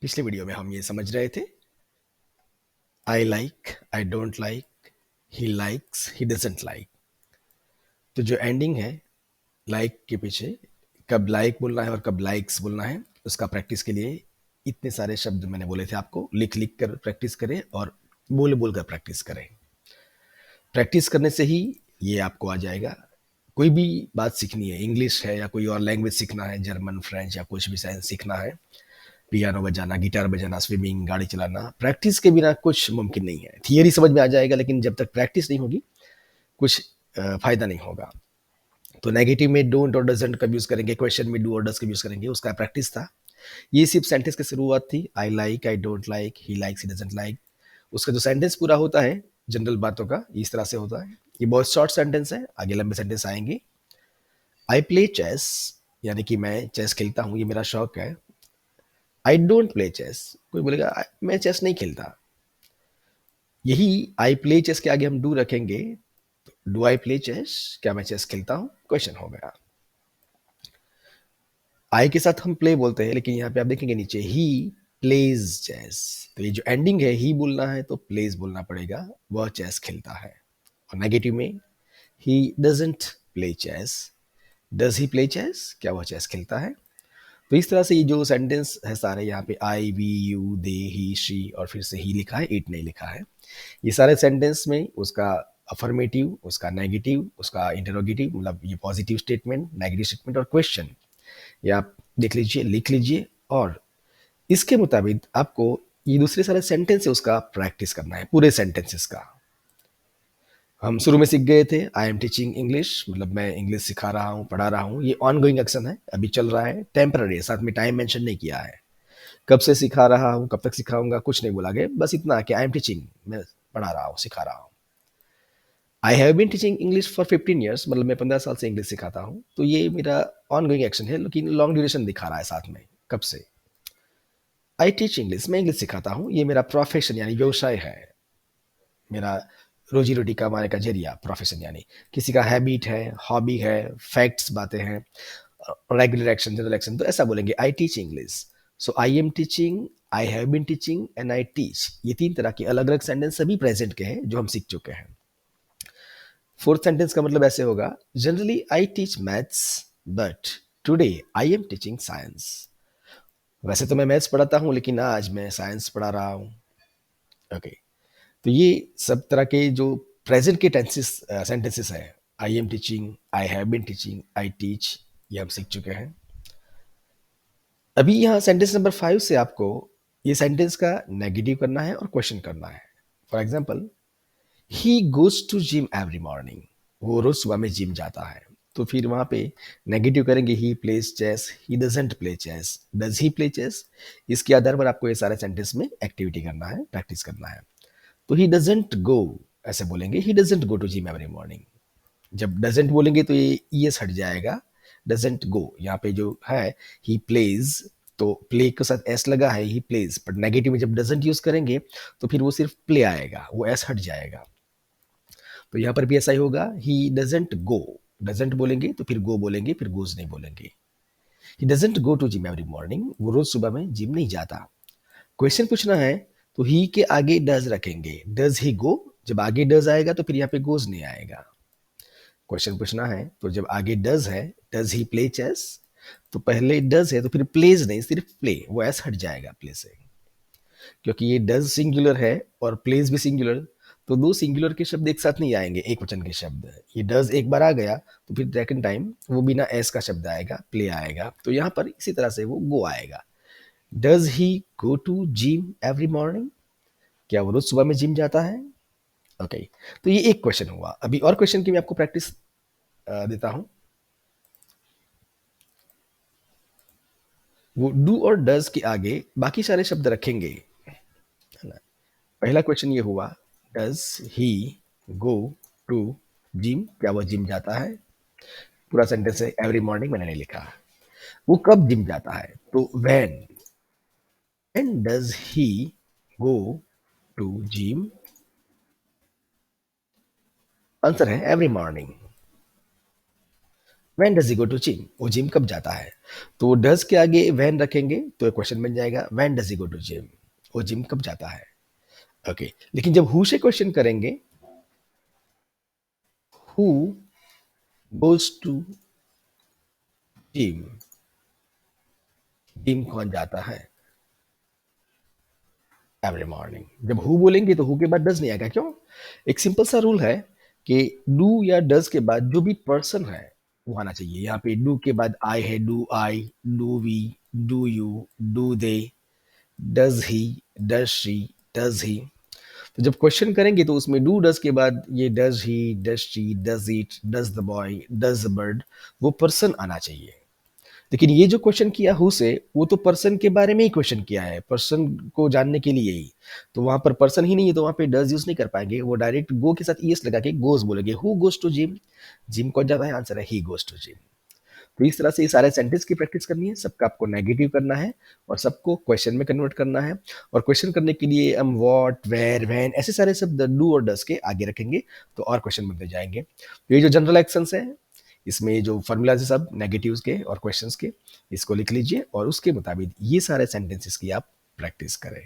पिछले वीडियो में हम ये समझ रहे थे I like, I don't like, he likes, he doesn't like. तो जो एंडिंग है लाइक के पीछे कब लाइक बोलना है और कब लाइक्स बोलना है, उसका प्रैक्टिस के लिए इतने सारे शब्द मैंने बोले थे आपको, लिख लिख कर प्रैक्टिस करें और बोल बोल कर प्रैक्टिस करें। प्रैक्टिस करने से ही ये आपको आ जाएगा। कोई भी बात सीखनी है, इंग्लिश है या कोई और लैंग्वेज सीखना है, जर्मन, फ्रेंच या कुछ भी साइंस सीखना है, पियानो बजाना, गिटार बजाना, स्विमिंग, गाड़ी चलाना, प्रैक्टिस के बिना कुछ मुमकिन नहीं है। थियरी समझ में आ जाएगा, लेकिन जब तक प्रैक्टिस नहीं होगी कुछ फायदा नहीं होगा। तो नेगेटिव में डोंट और डजंट कब यूज करेंगे, क्वेश्चन में डू और डज कब यूज करेंगे, उसका प्रैक्टिस था। ये सिर्फ सेंटेंस की शुरुआत थी, I like, I don't like, he likes, he doesn't like. उसका जो सेंटेंस पूरा होता है जनरल बातों का इस तरह से होता है। ये बहुत शॉर्ट सेंटेंस है, आगे लंबे सेंटेंस आएंगे। आई प्ले चेस, यानी कि मैं चेस खेलता हूँ, ये मेरा शौक है। आई डोंट प्ले चेस, कोई बोलेगा मैं चेस नहीं खेलता। यही आई प्ले चेस के आगे हम डू रखेंगे, डू आई प्ले चेस, क्या मैं चेस खेलता हूँ, क्वेश्चन हो गया। आई के साथ हम प्ले बोलते हैं, लेकिन यहाँ पे आप देखेंगे नीचे ही प्लेज चेस, तो ये जो एंडिंग है ही बोलना है तो प्लेज बोलना पड़ेगा, वह चेस खेलता है। और नेगेटिव में he doesn't play chess, does he play chess, क्या वह चेस खेलता है। तो इस तरह से ये जो सेंटेंस है सारे, यहाँ पे I, we, you, they, he, she और फिर से ही लिखा है, इट नहीं लिखा है। ये सारे सेंटेंस में उसका अफर्मेटिव, उसका नेगेटिव, उसका इंटरोगेटिव, मतलब ये पॉजिटिव स्टेटमेंट, नेगेटिव स्टेटमेंट और क्वेश्चन, ये आप देख लीजिए, लिख लीजिए और इसके मुताबिक आपको ये दूसरे सारे सेंटेंस है उसका प्रैक्टिस करना है, पूरे सेंटेंसेस का। हम शुरू में सीख गए थे आई एम टीचिंग इंग्लिश, मतलब मैं इंग्लिश सिखा रहा हूँ, पढ़ा रहा हूँ। ये ऑन गोइंग एक्शन है, अभी चल रहा है, टेम्पररी है, साथ में टाइम मेंशन नहीं किया है। कब से सिखा रहा हूँ, कब तक सिखाऊंगा, कुछ नहीं बोला गया, बस इतना कि आई एम टीचिंग, मैं पढ़ा रहा हूँ, सिखा रहा हूँ। I have been teaching English for 15 years, मतलब मैं 15 साल से इंग्लिश सिखाता हूँ। तो ये मेरा ऑन गोइंग एक्शन है, लेकिन लॉन्ग ड्यूरेशन दिखा रहा है साथ में, कब से। आई टीच इंग्लिश, मैं इंग्लिश सिखाता हूँ, ये मेरा प्रोफेशन यानी व्यवसाय है, मेरा रोजी रोटी कमाने का जरिया, प्रोफेशन यानी। किसी का हैबिट है, हॉबी है, फैक्ट्स, बातें हैं, रेगुलर एक्शन, जनरल एक्शन, तो ऐसा बोलेंगे I teach English. So I am teaching, I have been teaching and I teach, ये तीन तरह के अलग अलग सेंटेंस सभी प्रेजेंट के हैं जो हम सीख चुके हैं। फोर्थ सेंटेंस का मतलब ऐसे होगा, generally I teach maths but today I am teaching science. वैसे तो मैं मैथ्स पढ़ाता हूँ, लेकिन आज मैं साइंस पढ़ा रहा हूँ। ओके, तो ये सब तरह के जो प्रेजेंट के टेंसेस सेंटेंसेस हैं, I am teaching, I have been teaching, I teach, ये हम सीख चुके हैं। अभी यहाँ सेंटेंस नंबर 5 से आपको ये सेंटेंस का नेगेटिव करना है और क्वेश्चन करना है। For example, he goes to gym every morning, वो रोज सुबह में जिम जाता है। तो फिर वहां पे नेगेटिव करेंगे, he plays chess, he doesn't play chess, does he play chess. इसके आधार पर आपको ये सारे सेंटेंस में एक्टिविटी करना है, प्रैक्टिस करना है। तो ही डजेंट गो, ऐसे बोलेंगे, he doesn't go to gym every morning. जब डजेंट बोलेंगे तो ये ईएस हट जाएगा, डजेंट गो। यहाँ पे जो है ही प्लेज, तो प्ले के साथ एस लगा है, ही प्लेज, बट नेगेटिव में जब डजेंट यूज करेंगे तो फिर वो सिर्फ प्ले आएगा, वो एस हट जाएगा। तो यहाँ पर भी ऐसा ही होगा, ही डजेंट गो, डजेंट बोलेंगे तो फिर गो बोलेंगे, फिर गोज नहीं बोलेंगे। He doesn't go to gym every morning, वो रोज सुबह में जिम नहीं जाता। क्वेश्चन पूछना है तो ही के आगे डज रखेंगे, डज ही गो, जब आगे डज आएगा तो फिर यहाँ पे गोज नहीं आएगा। क्वेश्चन पूछना है तो जब आगे डज है, डज ही प्ले चेस, तो पहले डज है तो फिर प्लेज नहीं, सिर्फ प्ले, वो एस हट जाएगा प्ले से, क्योंकि ये डज सिंगुलर है और प्लेज भी सिंगुलर। तो दो सिंगुलर के शब्द एक साथ नहीं आएंगे, एक वचन के शब्द। ये डज एक बार आ गया तो फिर सेकंड टाइम वो बिना एस का शब्द आएगा, प्ले आएगा। तो यहाँ पर इसी तरह से वो गो आएगा। Does he go to gym every morning, क्या वो रोज सुबह में जिम जाता है। ओके, तो ये एक क्वेश्चन हुआ। अभी और क्वेश्चन की मैं आपको प्रैक्टिस देता हूं। वो डू और डज के आगे बाकी सारे शब्द रखेंगे, है ना। पहला क्वेश्चन ये हुआ, does he go to gym, क्या वो जिम जाता है। पूरा सेंटेंस है, एवरी मॉर्निंग मैंने नहीं लिखा। वो कब जिम जाता है, तो when does he go to gym, answer है every morning. When does he go to gym? वो जिम कब जाता है? तो डज़ के आगे व्हेन रखेंगे तो क्वेश्चन बन जाएगा when does he go to gym? वो जिम कब जाता है? ओके, लेकिन जब हु से क्वेश्चन करेंगे, who goes to gym? Gym कौन जाता है? Every morning. जब हु बोलेंगे तो हु के बाद डज़ नहीं आएगा, क्यों? एक सिंपल सा रूल है कि डू या डज़ के बाद जो भी पर्सन है वो आना चाहिए। यहाँ पे डू के बाद आई है, do I, do we, do you, do they, does he, does she, does he. तो जब क्वेश्चन करेंगे तो उसमें डू डज़ के बाद ये does he, does she, does it, does the boy, does the bird, वो पर्सन आना चाहिए। लेकिन ये जो क्वेश्चन किया हु से, वो तो पर्सन के बारे में ही क्वेश्चन किया है, पर्सन को जानने के लिए ही। तो वहाँ पर पर्सन ही नहीं है तो वहाँ पे डज़ यूज़ नहीं कर पाएँगे, वो डायरेक्ट गो के साथ ईएस लगा के गोज़ बोलेंगे। Who goes to gym? Gym कौन जाता है? आंसर है ही गोज़ टू जिम। तो इस तरह से ये सारे सेंटेंस की प्रैक्टिस करनी है, सबका आपको नेगेटिव करना है और सबको क्वेश्चन में कन्वर्ट करना है। और क्वेश्चन करने के लिए हम व्हाट, वेयर, व्हेन ऐसे सारे शब्द डू और डज़ के आगे रखेंगे तो और क्वेश्चन बनते जाएँगे। तो ये जो जनरल एक्शंस हैं, इसमें ये जो फ़ॉर्मूलाज़ है सब नेगेटिव्स के और क्वेश्चंस के, इसको लिख लीजिए और उसके मुताबिक ये सारे सेंटेंसेस की आप प्रैक्टिस करें।